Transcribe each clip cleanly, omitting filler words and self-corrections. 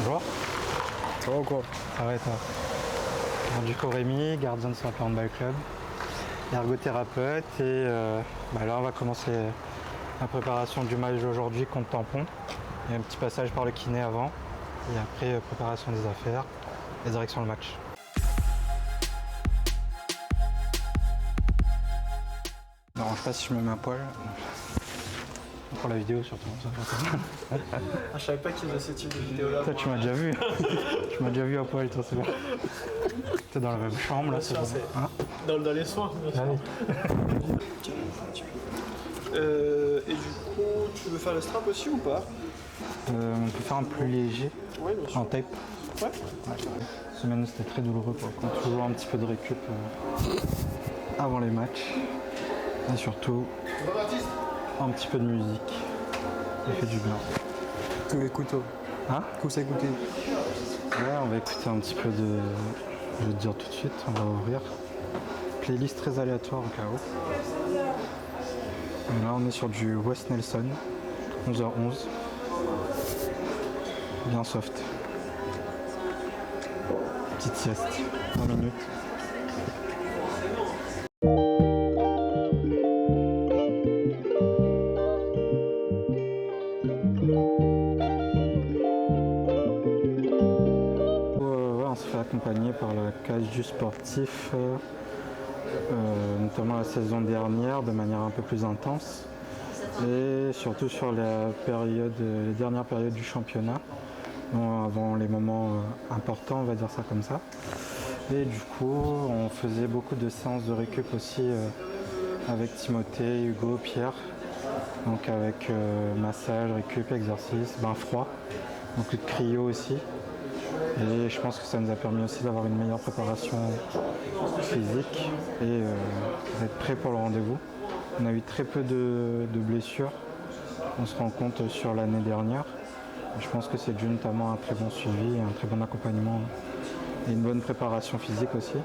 Bonjour. Ça va quoi? Ça va et toi? Alors, du coup Rémi, gardien de Saint-Pierre Handball Club, ergothérapeute et là on va commencer la préparation du match d'aujourd'hui contre Tampon. Il y a un petit passage par le kiné avant et après préparation des affaires et direction le match. Ne dérange pas si je me mets à poil. Pour la vidéo surtout. Je savais pas qu'il y avait ce type de vidéo là. Toi tu m'as déjà vu. Tu m'as déjà vu à poil, toi c'est bon. T'es dans la même chambre là, c'est bon. Hein, Dans les soins, bien sûr. Et du coup, tu veux faire le strap aussi ou pas? on peut faire un plus léger, Oui, bien sûr. en tape. Ouais. Cette semaine c'était très douloureux pour le coup. Toujours un petit peu de récup avant les matchs. Et surtout un petit peu de musique. Ça fait du bien. Que écoute toi. Hein? Que ça écouter. Ouais, on va écouter un petit peu de. Je vais te dire tout de suite, on va ouvrir. Playlist très aléatoire au cas où. Et là on est sur du West Nelson, 11h11. Bien soft. Petite sieste, 20 minutes. On se fait accompagner par la cage du sportif, notamment la saison dernière, de manière un peu plus intense. Et surtout sur les dernières périodes du championnat, avant les moments importants, on va dire ça comme ça. Et du coup, on faisait beaucoup de séances de récup aussi avec Timothée, Hugo, Pierre. Donc avec massage, récup, exercice, bain froid, beaucoup de cryo aussi. Et je pense que ça nous a permis aussi d'avoir une meilleure préparation physique et d'être prêt pour le rendez-vous. On a eu très peu de blessures, on se rend compte sur l'année dernière. Et je pense que c'est dû notamment à un très bon suivi, un très bon accompagnement et une bonne préparation physique aussi.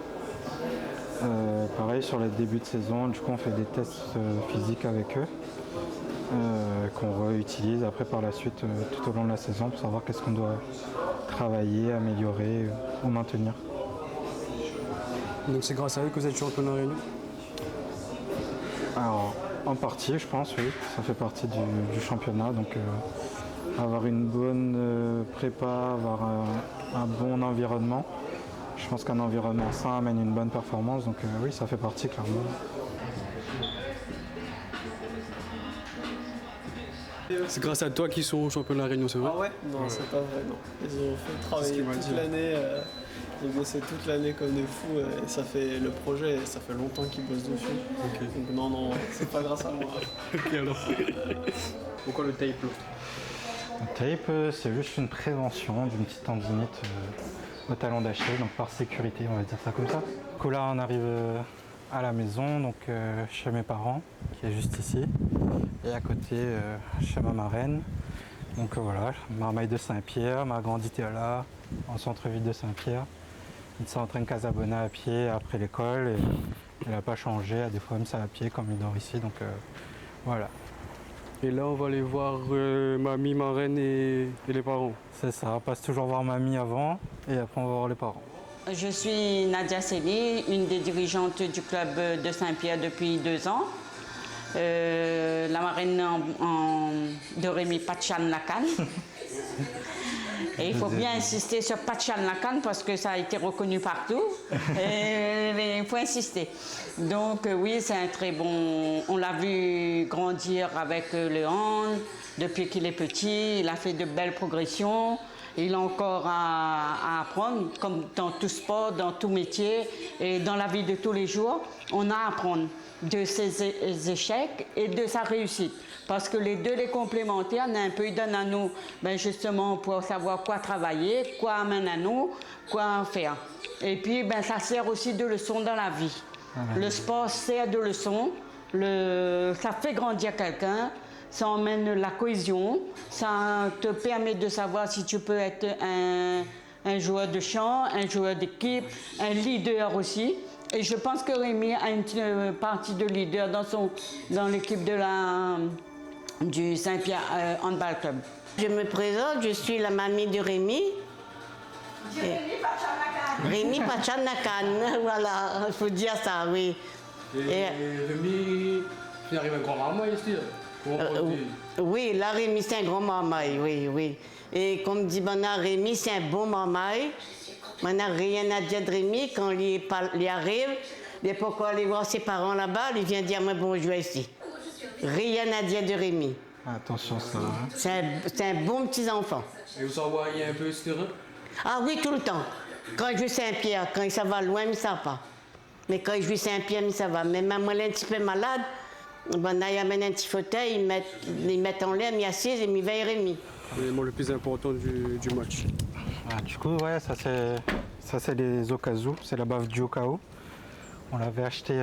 Pareil sur les débuts de saison, du coup on fait des tests physiques avec eux qu'on réutilise après par la suite tout au long de la saison pour savoir qu'est-ce qu'on doit travailler, améliorer ou maintenir. Donc c'est grâce à eux que vous êtes champion de la Réunion? Alors en partie je pense, oui, ça fait partie du championnat, donc avoir une bonne prépa, avoir un bon environnement. Je pense qu'un environnement sain amène une bonne performance, donc oui, ça fait partie clairement. C'est grâce à toi qu'ils sont champions de la Réunion, c'est vrai? Ah ouais? Non, c'est pas vrai, non. Ils ont fait travailler toute l'année, ils ont bossé toute l'année comme des fous, et ça fait le projet, ça fait longtemps qu'ils bossent dessus. Okay. Donc non, c'est pas grâce à moi. Ok alors. Pourquoi le tape là? Le tape, c'est juste une prévention d'une petite tendinite au talon d'Achille, donc par sécurité, on va dire ça comme ça. Du coup là, on arrive à la maison, donc chez mes parents, qui est juste ici, et à côté chez ma marraine. Donc voilà, marmaille de Saint-Pierre, m'a grandi là, en centre-ville de Saint-Pierre. Il s'entraîne Casabona à pied après l'école, et il n'a pas changé, à des fois même ça à pied comme il dort ici, donc voilà. Et là on va aller voir mamie, marraine et les parents. C'est ça, on passe toujours voir mamie avant, et après on va voir les parents. Je suis Nadia Sely, une des dirigeantes du club de Saint-Pierre depuis 2 ans. La marraine de Rémi Patchan Lacan. Et il faut bien insister sur Patchan Lacan parce que ça a été reconnu partout. Et il faut insister. Donc oui, c'est un très bon... On l'a vu grandir avec le hand depuis qu'il est petit. Il a fait de belles progressions. Il a encore à apprendre, comme dans tout sport, dans tout métier et dans la vie de tous les jours. On a à apprendre de ses échecs et de sa réussite. Parce que les deux, les complémentaires, un peu, ils donnent à nous, justement, pour savoir quoi travailler, quoi amène à nous, quoi faire. Et puis, ça sert aussi de leçon dans la vie. Le sport sert de leçon, ça fait grandir quelqu'un. Ça emmène la cohésion, ça te permet de savoir si tu peux être un joueur de chant, un joueur d'équipe, un leader aussi. Et je pense que Rémi a une partie de leader dans l'équipe du Saint-Pierre Handball Club. Je me présente, je suis la mamie de Rémi. Rémi Pachanakan, voilà, il faut dire ça, oui. Et Rémi, il arrive un grand maman ici. Oui, là, Rémi, c'est un grand mamaï, oui, oui. Et comme dit Bana, Rémi, c'est un bon mamaï. Maintenant, rien à dire de Rémi, quand il arrive, il n'est pas encore allé voir ses parents là-bas, il vient dire moi bonjour ici. Rien à dire de Rémi. Attention ça. Hein. C'est un bon petit enfant. Et vous envoyez un peu ce terrain? Ah oui, tout le temps. Quand je joue Saint-Pierre, quand ça va loin, mais ça va pas. Mais quand je joue Saint-Pierre, mais ça va. Mais même moi, elle est un petit peu malade. Ben, là, il amène un petit fauteuil, ils mettent en l'air, ils assisent et ils veillent Rémi. L'élément le plus important du match. Ah, du coup, ouais, ça c'est les okazu, c'est la bave du okao. On l'avait acheté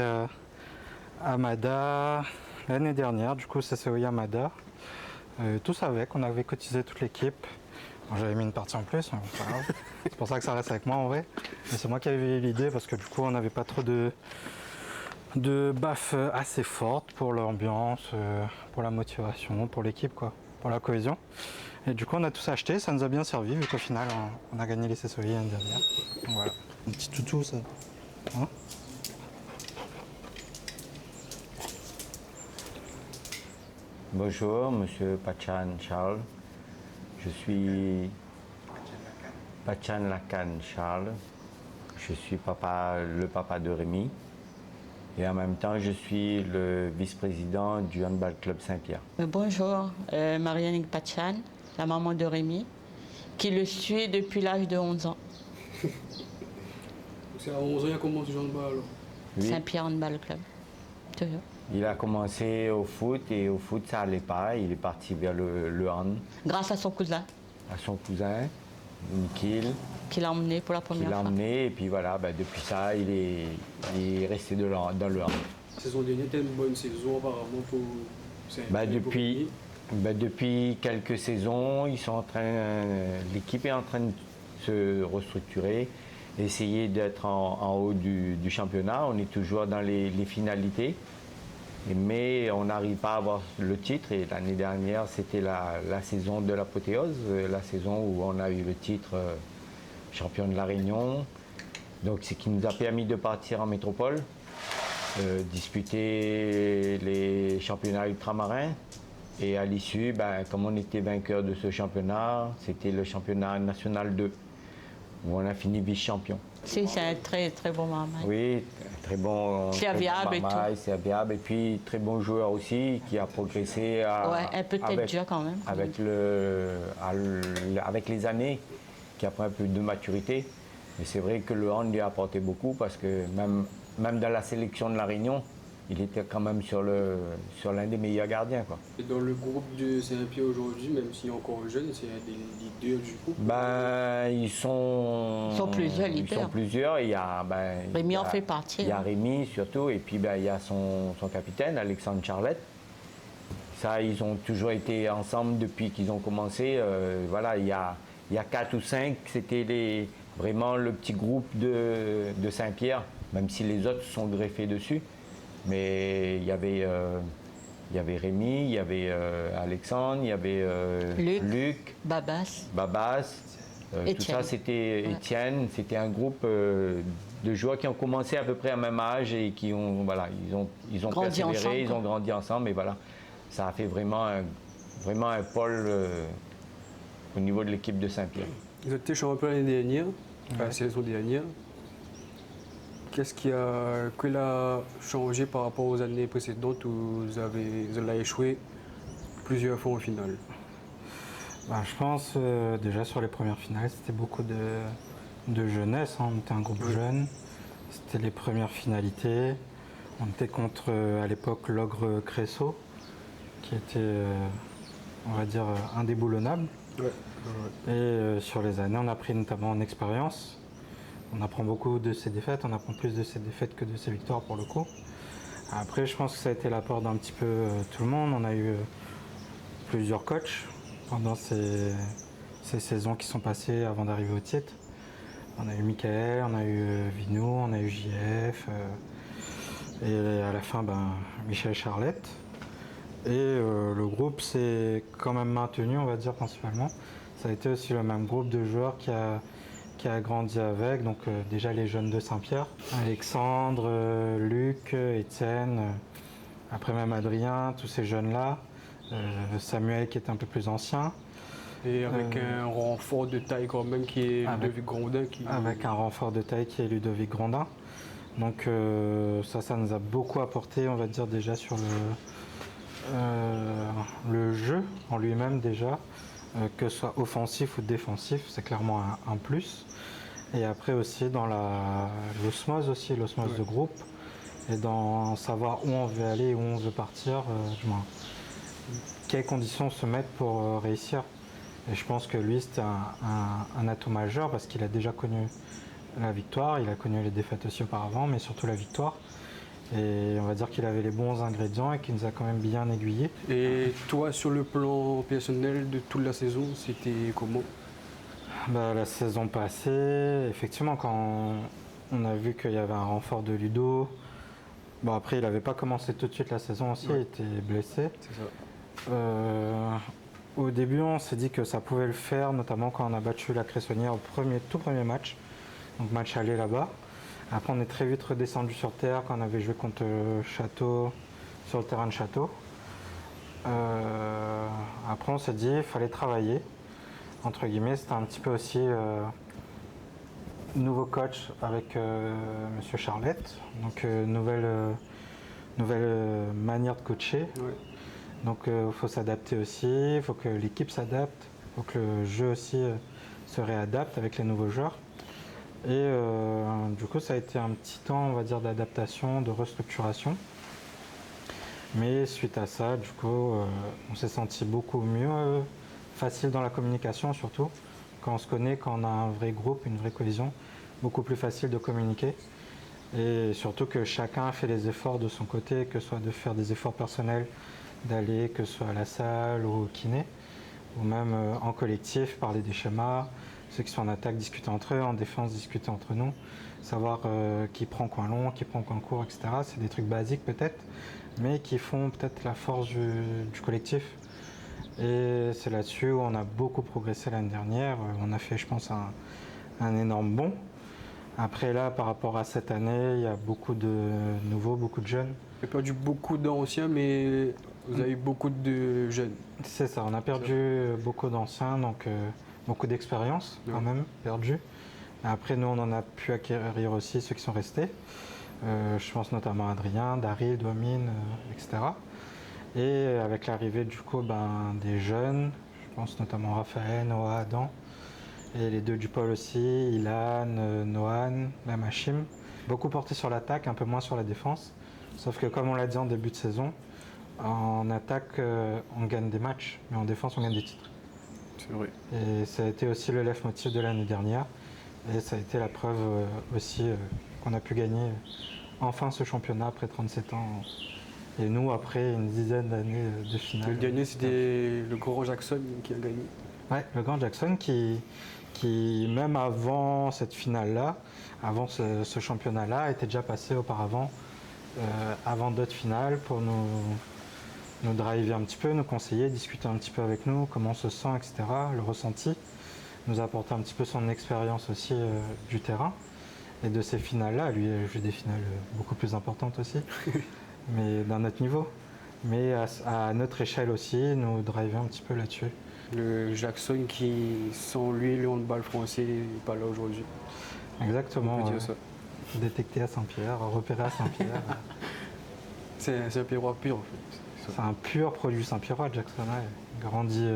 à Mada l'année dernière, du coup c'est au Yamada. Tous avec, on avait cotisé toute l'équipe. Bon, j'avais mis une partie en plus, mais pas grave. C'est pour ça que ça reste avec moi en vrai. Mais c'est moi qui avais eu l'idée parce que du coup on n'avait pas trop de baffes assez fortes pour l'ambiance, pour la motivation, pour l'équipe quoi, pour la cohésion. Et du coup on a tous acheté, ça nous a bien servi vu qu'au final on a gagné les CSOI l'année dernière. Donc voilà, un petit toutou ça. Hein? Bonjour, monsieur Pachan Charles. Je suis Pachan Lakan Charles. Je suis le papa de Rémi. Et en même temps, je suis le vice-président du Handball Club Saint-Pierre. Bonjour, Marianne Pachan, la maman de Rémi, qui le suit depuis l'âge de 11 ans. C'est à 11 ans qu'il a commencé le handball alors? Oui. Saint-Pierre Handball Club. Toujours. Il a commencé au foot et au foot ça n'allait pas. Il est parti vers le hand. Grâce à son cousin. À son cousin, Nikhil. Qui l'a emmené pour la première Qui l'a fois. emmené et puis voilà, depuis ça, il est resté dans le hand. La saison dernière était une bonne saison apparemment pour depuis quelques saisons, l'équipe est en train de se restructurer, essayer d'être en haut du championnat. On est toujours dans les finalités, mais on n'arrive pas à avoir le titre. Et l'année dernière, c'était la saison de l'apothéose, la saison où on a eu le titre champion de la Réunion. Donc, ce qui nous a permis de partir en métropole, disputer les championnats ultramarins. Et à l'issue, comme on était vainqueur de ce championnat, c'était le championnat national 2, où on a fini vice-champion. Si, c'est un très très bon maman. Oui, très bon. Serviable et tout. Serviable, et puis très bon joueur aussi, qui a progressé un peu de tête dure quand même. Avec les années, qui a pris un peu de maturité. Mais c'est vrai que le hand lui a apporté beaucoup, parce que même dans la sélection de la Réunion, il était quand même sur l'un des meilleurs gardiens, quoi. Et dans le groupe de Saint-Pierre aujourd'hui, même s'il est encore jeune, c'est un des leaders du groupe? Ils sont plusieurs leaders. Ils sont plusieurs. Il y a, Rémi en fait partie. Il y a Rémi surtout, et puis il y a son capitaine, Alexandre Charlette. Ça, ils ont toujours été ensemble depuis qu'ils ont commencé. Voilà, il y a 4 ou 5, c'était vraiment le petit groupe de Saint-Pierre, même si les autres se sont greffés dessus. Mais il y avait Rémi, il y avait Alexandre, il y avait Luc, Babas. Tout ça c'était Étienne, c'était un groupe de joueurs qui ont commencé à peu près à même âge et qui ont ils ont grandi persévéré, ensemble, ils ont grandi ensemble et voilà, ça a fait vraiment un pôle au niveau de l'équipe de Saint-Pierre. Vous êtes champion l'année dernière, la saison dernière. Qu'est-ce qui a changé par rapport aux années précédentes où vous avez échoué plusieurs fois au final? Je pense déjà sur les premières finales, c'était beaucoup de jeunesse. On était un groupe jeune. C'était les premières finalités. On était contre, à l'époque, l'Ogre Cresso, qui était, on va dire, indéboulonnable. Et sur les années, on a pris notamment en expérience. On apprend beaucoup de ses défaites, on apprend plus de ses défaites que de ses victoires pour le coup. Après, je pense que ça a été l'apport d'un petit peu tout le monde. On a eu plusieurs coachs pendant ces saisons qui sont passées avant d'arriver au titre. On a eu Michael, on a eu Vinou, on a eu JF, et à la fin, Michel Charlette. Et le groupe s'est quand même maintenu, on va dire principalement. Ça a été aussi le même groupe de joueurs qui qui a grandi avec, donc déjà les jeunes de Saint-Pierre, Alexandre, Luc, Étienne, après même Adrien, tous ces jeunes-là, Samuel qui est un peu plus ancien. Et avec un renfort de taille quand même qui est Ludovic Grondin. Avec un renfort de taille qui est Ludovic Grondin. Donc ça nous a beaucoup apporté, on va dire déjà sur le jeu en lui-même déjà, que ce soit offensif ou défensif, c'est clairement un plus. Et après aussi dans l'osmose de groupe, et dans savoir où on veut aller, où on veut partir, quelles conditions se mettre pour réussir. Et je pense que lui c'était un atout majeur parce qu'il a déjà connu la victoire, il a connu les défaites aussi auparavant, mais surtout la victoire. Et on va dire qu'il avait les bons ingrédients et qu'il nous a quand même bien aiguillés. Et toi, sur le plan personnel de toute la saison, c'était comment? La saison passée, effectivement, quand on a vu qu'il y avait un renfort de Ludo, après il n'avait pas commencé tout de suite la saison aussi, il était blessé. C'est ça. Au début, on s'est dit que ça pouvait le faire, notamment quand on a battu la Cressonnière au tout premier match, donc match aller là-bas. Après, on est très vite redescendu sur terre quand on avait joué contre Château, sur le terrain de Château. Après, on s'est dit qu'il fallait travailler, entre guillemets. C'était un petit peu aussi nouveau coach avec Monsieur Charlette, donc nouvelle manière de coacher. Ouais. Donc il faut s'adapter aussi, il faut que l'équipe s'adapte, il faut que le jeu aussi se réadapte avec les nouveaux joueurs. Et du coup, ça a été un petit temps, on va dire, d'adaptation, de restructuration. Mais suite à ça, du coup, on s'est senti beaucoup mieux, facile dans la communication surtout. Quand on se connaît, quand on a un vrai groupe, une vraie cohésion, beaucoup plus facile de communiquer. Et surtout que chacun fait les efforts de son côté, que ce soit de faire des efforts personnels, d'aller, que ce soit à la salle ou au kiné, ou même en collectif, parler des schémas. Ceux qui sont en attaque discuter entre eux, en défense discuter entre nous, savoir qui prend coin long, qui prend coin court, etc. C'est des trucs basiques peut-être, mais qui font peut-être la force du collectif. Et c'est là-dessus où on a beaucoup progressé l'année dernière. On a fait, je pense, un énorme bond. Après là, par rapport à cette année, il y a beaucoup de nouveaux, beaucoup de jeunes. Vous avez perdu beaucoup d'anciens, mais vous avez eu beaucoup de jeunes. C'est ça, on a perdu beaucoup d'anciens, donc beaucoup d'expérience quand même perdue. Après, nous, on en a pu acquérir aussi ceux qui sont restés. Je pense notamment à Adrien, Daryl, Domine, etc. Et avec l'arrivée du coup des jeunes, je pense notamment Raphaël, Noah, Adam, et les deux du pôle aussi, Ilan, Noan, la Machim. Beaucoup porté sur l'attaque, un peu moins sur la défense. Sauf que comme on l'a dit en début de saison, en attaque, on gagne des matchs, mais en défense, on gagne des titres. C'est vrai. Et ça a été aussi le leitmotiv de l'année dernière. Et ça a été la preuve aussi qu'on a pu gagner enfin ce championnat après 37 ans. Et nous, après une dizaine d'années de finale. Le dernier, c'était le Grand Jackson qui a gagné. Ouais, le Grand Jackson qui même avant cette finale-là, avant ce championnat-là, était déjà passé auparavant, avant d'autres finales, pour nous driver un petit peu, nous conseiller, discuter un petit peu avec nous, comment on se sent, etc., le ressenti, nous apporter un petit peu son expérience aussi du terrain. Et de ces finales-là, lui a joué des finales beaucoup plus importantes aussi, mais d'un autre niveau. Mais à notre échelle aussi, nous driver un petit peu là-dessus. Le Jackson qui, sans lui, le handball français n'est pas là aujourd'hui. Exactement. On peut dire ça. Détecté à Saint-Pierre, repéré à Saint-Pierre. C'est un Pierrois pur en fait. C'est un pur produit Saint-Pierrois, Jackson. Il grandit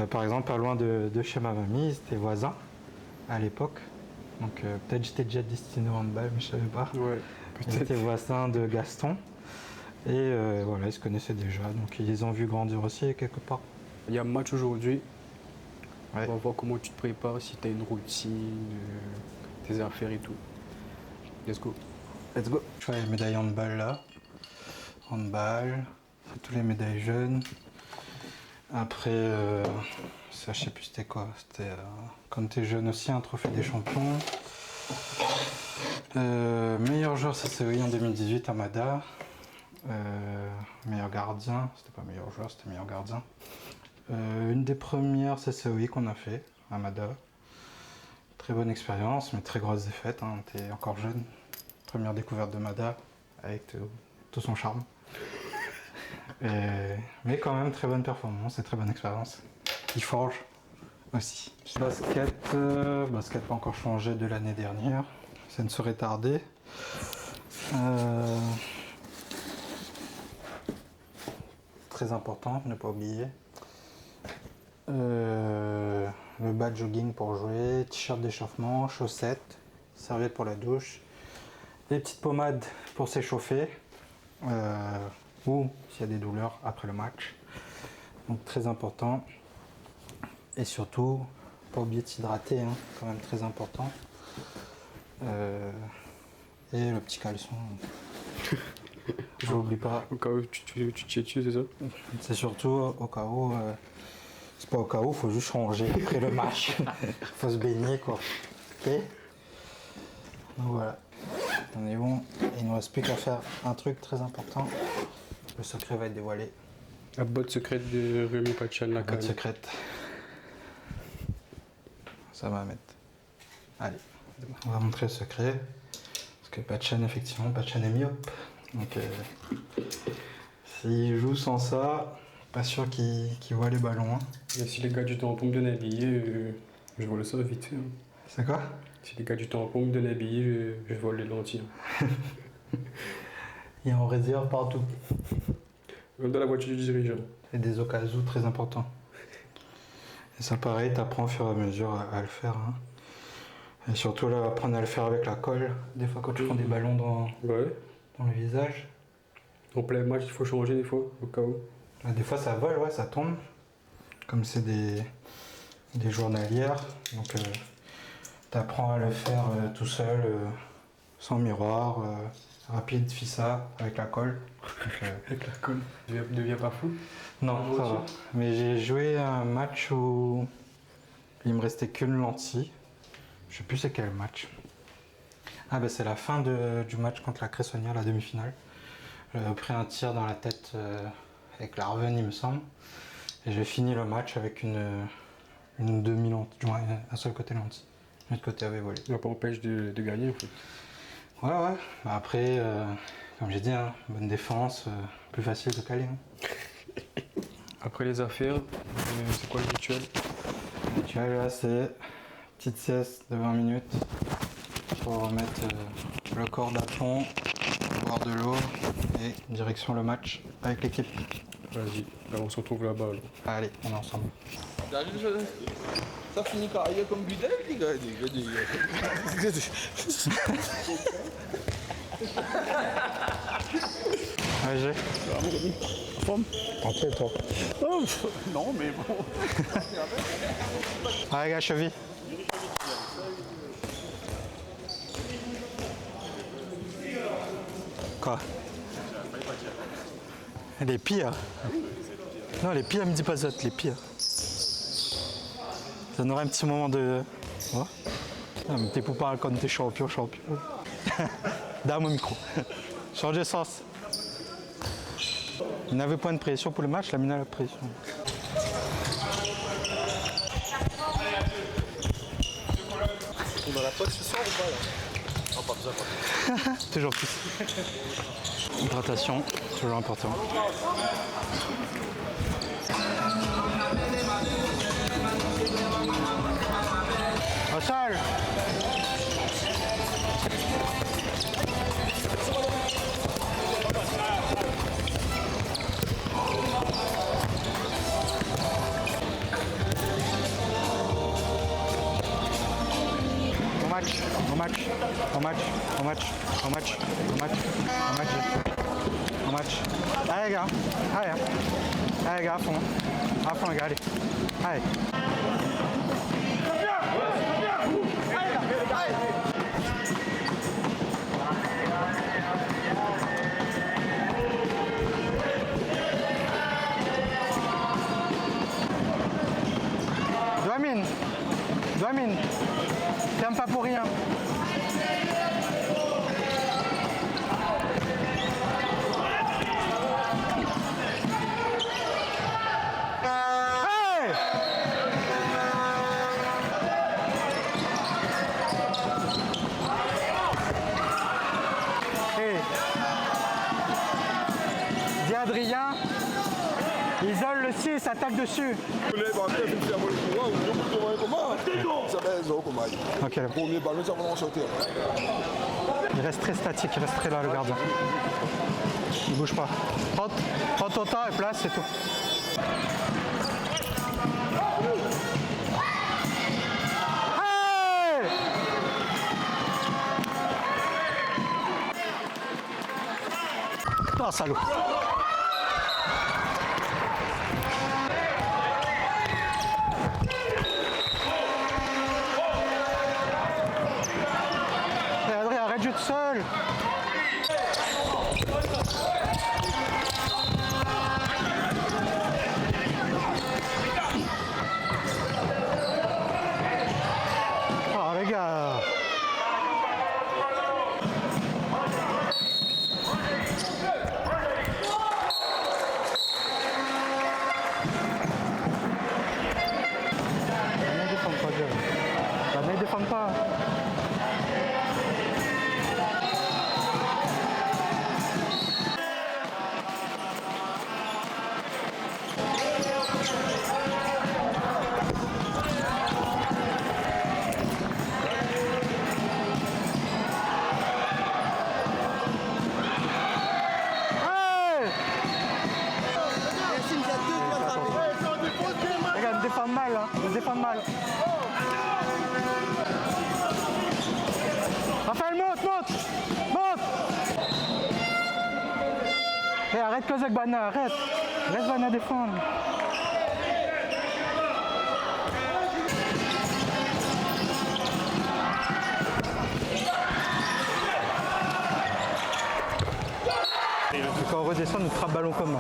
par exemple pas loin de chez ma mamie, c'était voisin à l'époque. Donc peut-être j'étais déjà destiné au handball, mais je ne savais pas. Ouais, J'étais voisin de Gaston. Et voilà, ils se connaissaient déjà, donc ils les ont vus grandir aussi quelque part. Il y a un match aujourd'hui. Ouais. On va voir comment tu te prépares, si tu as une routine, tes affaires et tout. Let's go. Let's go. Je vois les médailles handball là. Handball, c'est tous les médailles jeunes. Après, ça je sais plus c'était quoi. C'était quand t'es jeune aussi, un trophée des champions. Meilleur joueur CCOI en 2018 à Mada. Meilleur gardien, c'était pas meilleur joueur, c'était meilleur gardien. Une des premières CCOI qu'on a fait à Mada. Très bonne expérience, mais très grosse défaite. Hein. T'es encore jeune. Première découverte de Mada avec tout son charme. Mais quand même, très bonne performance et très bonne expérience. Il forge aussi. Basket pas encore changé de l'année dernière. Ça ne serait tardé. Très important, ne pas oublier. Le bas de jogging pour jouer, t-shirt d'échauffement, chaussettes, serviette pour la douche, des petites pommades pour s'échauffer ou s'il y a des douleurs après le match. Donc très important. Et surtout, pas oublier de s'hydrater, hein, quand même très important. Et le petit caleçon. Je l'oublie pas. Au cas où tu t'y tues, c'est ça? C'est surtout au cas où. C'est pas au cas où, faut juste changer après le match. Faut se baigner quoi. Ok. Donc voilà. On est bon. Il ne reste plus qu'à faire un truc très important. Le secret va être dévoilé. La botte secrète de Rémi Pachan-Lacan. La botte secrète. Ça va mettre. Allez. On va montrer le secret. Parce que Pachan, effectivement, Pachan est myope. Donc s'il joue sans ça, pas sûr qu'il voit les ballons. Hein. Et si les gars du tampon me donnent un billet, je vole ça vite fait. Hein. C'est quoi? Si les gars du tampon me donnent un billet, je vole les lentilles. Il y a en réserve partout. Même dans la voiture du dirigeant. Et des occasions très importants. Et ça pareil, t'apprends au fur et à mesure à le faire. Hein. Et surtout là, apprendre à le faire avec la colle. Des fois quand tu prends des ballons dans le visage. En plein match, il faut changer des fois, au cas où. Des fois ça vole, ouais, ça tombe. Comme c'est des journalières. Donc t'apprends à le faire tout seul, sans miroir, rapide, fissa, avec la colle. Donc, avec la colle. Tu ne deviens pas fou? Non, ça va. Mais j'ai joué un match où il me restait qu'une lentille. Je sais plus c'est quel match. Ah bah c'est la fin du match contre la Cressonnière, la demi-finale. J'avais pris un tir dans la tête avec l'Arven, il me semble. Et j'ai fini le match avec une demi-lentille, du moins un seul côté lentille. L'autre côté avait volé. Ça empêche de gagner en fait. Ouais. Bah après, comme j'ai dit, hein, bonne défense, plus facile de caler. Hein. Après les affaires, c'est quoi le rituel? Le rituel là c'est petite sieste de 20 minutes pour remettre le corps d'aplomb, boire de l'eau et direction le match avec l'équipe. Vas-y, là on se retrouve là-bas. Là. Allez, on est ensemble. Ça finit carrière comme Budel, les gars. Ouais, j'ai. Forme. Tranquille, toi. Oh, non, mais bon. Allez, gars, cheville. Quoi? Les pires. Non, les pires, me dis pas ça, les pires. Ça n'aurait un petit moment de. Ouais. Non, mais t'es pour parler quand t'es champion. Dame au micro. Change de sens. Il n'avait point de pression pour le match, il a mis la pression. On a la pote ce soir ou pas là? Non, pas besoin. Toujours plus. Hydratation, toujours important. Au sol. Au match. Allez gars, allez gars, à fond les gars, allez. Douamine, ferme pas pour rien. 6, attaque dessus. Ok. Il reste très statique, il reste très là le gardien. Il bouge pas. Prends ton temps et place, c'est tout. Hey! Oh, salaud. Adrien, arrête de jouer tout seul. Oh les gars. Ne défends pas. Regarde, défend mal, hein. Ils défendent mal. Raphaël, monte. Hey, arrête Kozak Bana, arrête. Laisse Bana défendre. Quand on redescend, nous frappe ballon commun.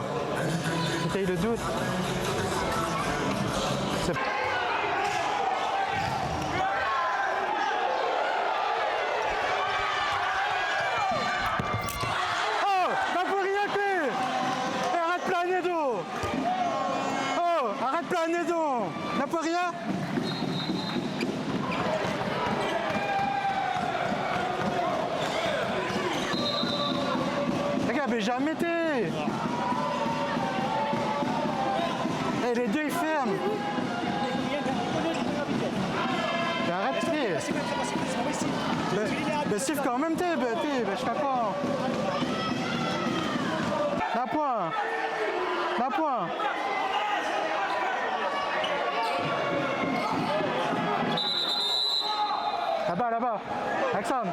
Si t'as eu le doute, c'est... Oh, Naporiate! Arrête Planedo! Oh, arrête Planedo! Naporia? Regarde, mais jamais été! Et les deux ils ferment. Mais arrête t'es. Mais siffle quand même t'es, je sais pas. La point. Là-bas. Alexandre.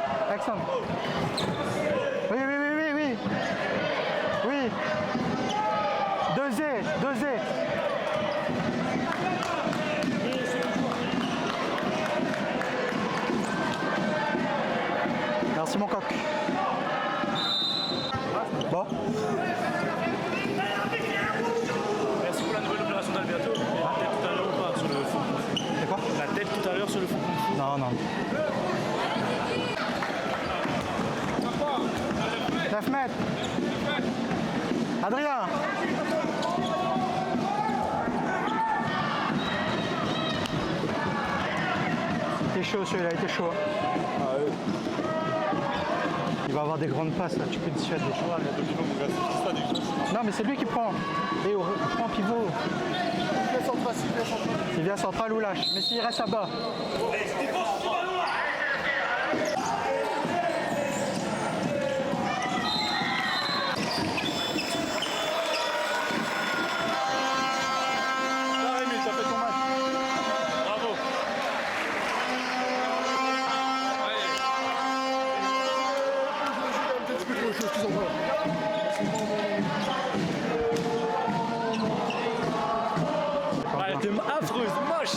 Oui. 2-0. Merci mon coq. Bon. Merci pour la nouvelle opération d'Alberto. La tête tout à l'heure ou pas sur le fond? C'est quoi? La tête tout à l'heure sur le fond. Non. 9 mètres. Adrien. Il était chaud celui-là, il était chaud. Il va avoir des grandes passes là, tu peux dissuader. Non mais c'est lui qui prend. Et il prend pivot. Il vient central ou lâche. Mais s'il reste à bas. Elle était affreuse, moche.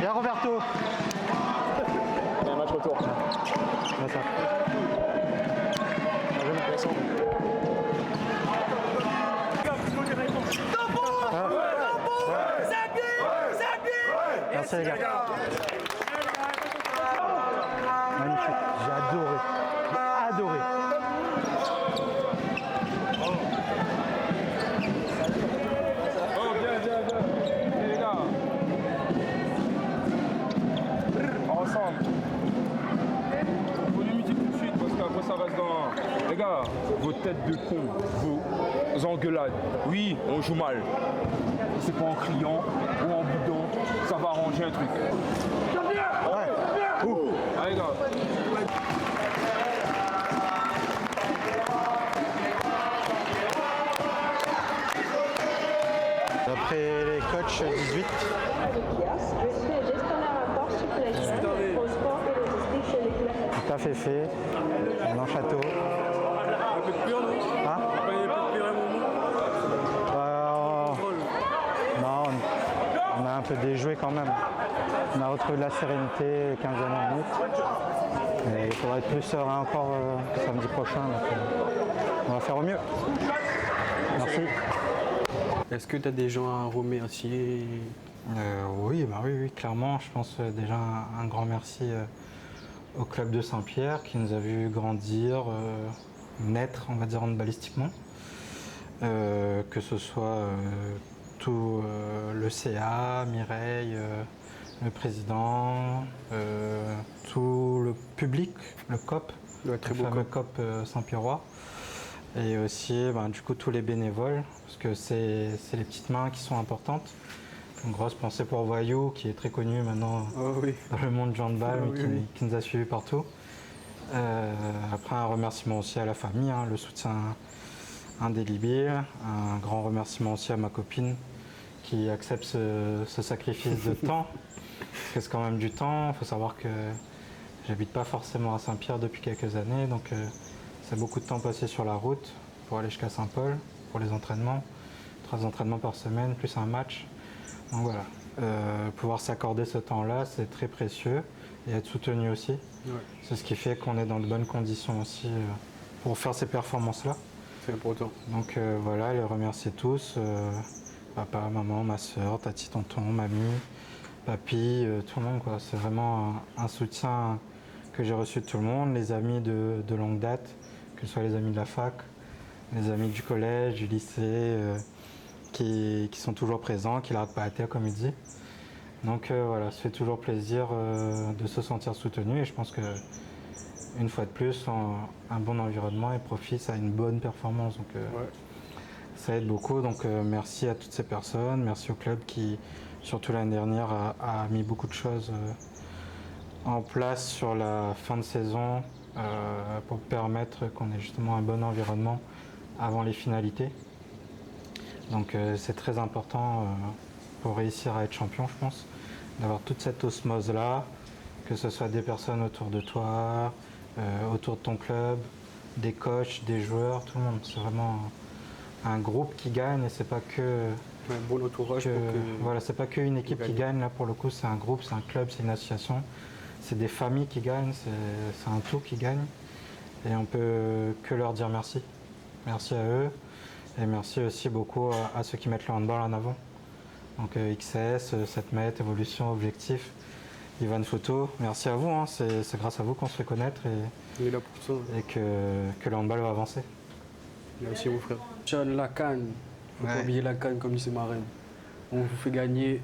Bien Roberto. Il y a un match retour. Merci les gars. Magnifique, j'ai adoré. Oh, bien. Et les gars. Ensemble. Faut limiter tout de suite parce qu'après têtes de con, vos engueulades. Oui, on joue mal. C'est pas en criant ou en boudant, ça va arranger un truc. Ouais. Ouh. Allez, gars. D'après les coachs, 18. Tout à fait. Dans château. Hein? Non, on a un peu déjoué quand même. On a retrouvé de la sérénité 15 dernières minutes. Et il faudra être plus serein encore samedi prochain. Donc, on va faire au mieux. Merci. Est-ce que tu as des gens à remercier? Oui, clairement. Je pense déjà un grand merci au club de Saint-Pierre qui nous a vu grandir, naître, on va dire, handballistiquement. Que ce soit tout le CA, Mireille, le président, tout le public, le COP, Ouais, très le beau fameux COP. COP Saint-Pierrois. Et aussi du coup tous les bénévoles, parce que c'est les petites mains qui sont importantes. Une grosse pensée pour Voyou, qui est très connu maintenant dans le monde du handball, qui nous a suivis partout. Après, un remerciement aussi à la famille, le soutien indélébile. Un grand remerciement aussi à ma copine qui accepte ce sacrifice de temps, parce que c'est quand même du temps. Il faut savoir que j'habite pas forcément à Saint-Pierre depuis quelques années, donc c'est beaucoup de temps passé sur la route pour aller jusqu'à Saint-Paul, pour les entraînements. 3 entraînements par semaine, plus un match. Donc voilà, pouvoir s'accorder ce temps-là, c'est très précieux, et être soutenu aussi. Ouais. C'est ce qui fait qu'on est dans de bonnes conditions aussi pour faire ces performances-là. C'est important. Donc voilà, les remercier tous, papa, maman, ma soeur, tati, tonton, mamie, papy, tout le monde, quoi. C'est vraiment un soutien que j'ai reçu de tout le monde, les amis de longue date, que ce soit les amis de la fac, les amis du collège, du lycée, qui sont toujours présents, qui n'arrêtent pas la terre, comme il dit. Donc voilà, ça fait toujours plaisir de se sentir soutenu, et je pense que une fois de plus, un bon environnement et profite à une bonne performance. Donc ça aide beaucoup. Donc merci à toutes ces personnes, merci au club qui, surtout l'année dernière, a mis beaucoup de choses en place sur la fin de saison pour permettre qu'on ait justement un bon environnement avant les finalités. Donc c'est très important pour réussir à être champion, je pense, d'avoir toute cette osmose-là, que ce soit des personnes autour de toi, autour de ton club, des coachs, des joueurs, tout le monde. C'est vraiment un groupe qui gagne, et c'est pas que... Un bon entourage. Voilà, c'est pas qu'une équipe qui gagne, là pour le coup, c'est un groupe, c'est un club, c'est une association. C'est des familles qui gagnent, c'est un tout qui gagne. Et on peut que leur dire merci. Merci à eux. Et merci aussi beaucoup à ceux qui mettent le handball en avant. Donc XS, 7m, Évolution, Objectif, Ivan Photo. Merci à vous, c'est grâce à vous qu'on se fait connaître Il est là pour ça. et que le handball va avancer. Merci mon frère. Tiens, la canne. Faut pas oublier la canne comme disait Marraine. On vous fait gagner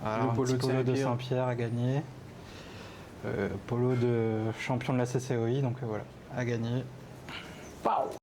Alors, le polo de Saint-Pierre à gagner. Polo de champion de la CCOI, donc voilà, à gagner. Pow!